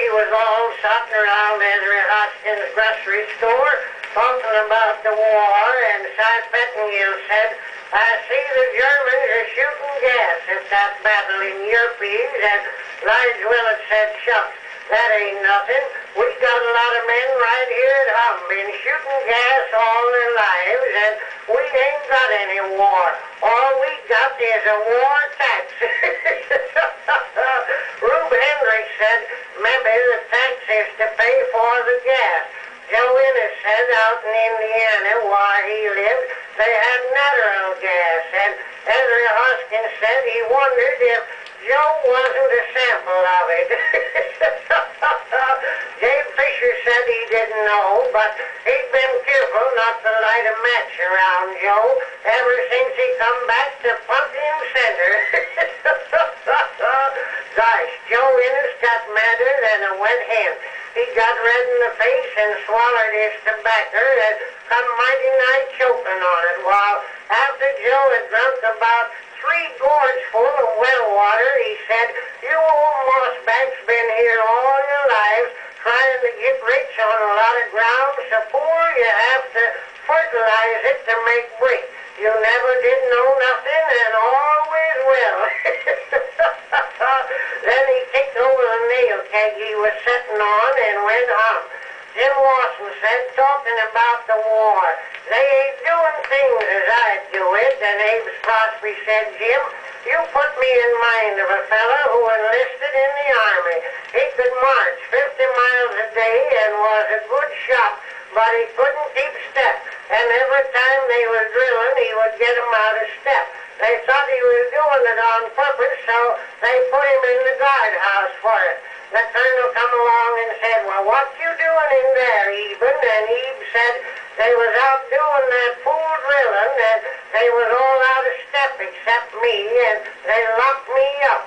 he was all sitting around Ezra Hoskins' grocery store talking about the war, and Cy Pettingill said, I see the Germans are shooting gas at that battle in Yerpes, and Lige Willett said, shucks, that ain't nothing. We got a lot of men right here at home been shooting gas all their lives, and we ain't got any war. All we got is a war tax. Rube Hendricks said, maybe the tax is to pay for the gas. Joe Innes said out in Indiana, where he lived, they had natural gas, and Ezra Hoskins said he wondered if Joe wasn't a sample of it. Dave Fisher said he didn't know, but he'd been careful not to light a match around Joe ever since he come back to Punkin Center. Gosh, Joe Innes got madder than a wet hen. He got red in the face and swallowed his tobacco and come mighty nigh choking on it, while after Joe had drunk about 3 gourds full of well water, he said, you old mossbacks been here all your lives trying to get rich on a lot of ground so poor you have to fertilize it to make brick. You never did know nothing and always will. Then he kicked over the nail keg he was sitting on and went home. Jim Lawson said, talking about the war, they ain't doing things as I'd do it. And Abe Crosby said, Jim, you put me in mind of a fella who enlisted in the Army. He could march 50 miles a day and was a good shot, but he couldn't keep step. And every time they were drilling, he would get 'em out of step. They thought he was doing it on purpose, so they put him in the guardhouse for it. The colonel come along and said, well, what you doing in there, Eben? And Ebe said, they was out doing that fool drilling, and they was all out of step except me, and they locked me up.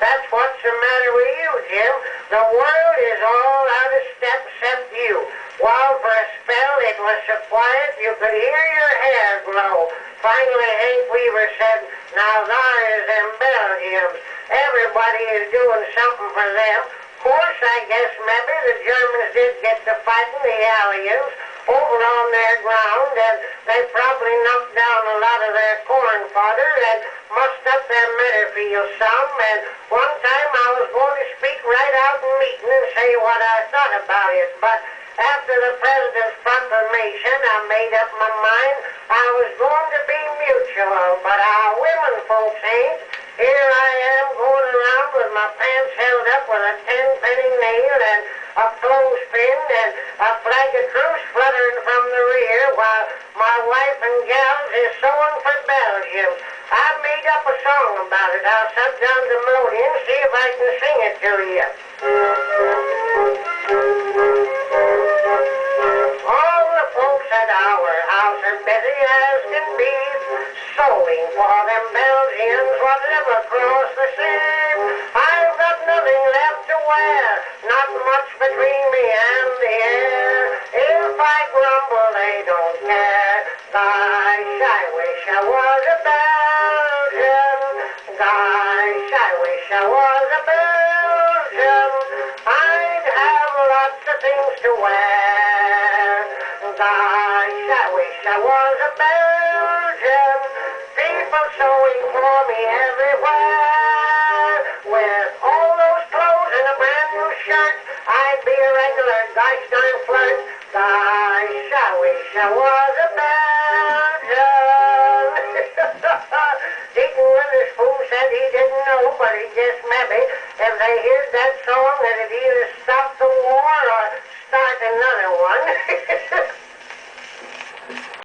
That's what's the matter with you, Jim. The world is all out of step except you. While for a spell it was so quiet you could hear your hair blow. Finally, Hank Weaver said, now there is them Belgians. Everybody is doing something for them. Of course, I guess maybe the Germans did get to fighting the Allies over on their ground, and they probably knocked down a lot of their corn fodder and mussed up their meadow fields some. And one time I was going to speak right out in meeting and say what I thought about it, but after the President's proclamation, I made up my mind I was going to be mutual, but our women folks ain't. Here I am going around with my pants held up with a 10-penny nail and a clothespin and a flag of truce fluttering from the rear while my wife and gals is sewing for Belgium. I made up a song about it. I'll sit down the melody and see if I can sing it to you. All the folks at our house are busy as can be, sewing for them Belgians whatever cross the sea. I've got nothing left to wear, not much between me and the air. If I grumble, they don't care. Gosh, I wish I was a Belgian. Gosh, I wish I was a Belgian. I'd have lots of things to wear. Gosh, I wish I was a Belgian. People sewing for me everywhere. With all those clothes and a brand new shirt, I'd be a regular gosh darn flirt. Gosh, I wish I was a Belgian. Deacon Witherspoon said he didn't know, but he guessed maybe if they heard that song that it'd either stop the war or start another one.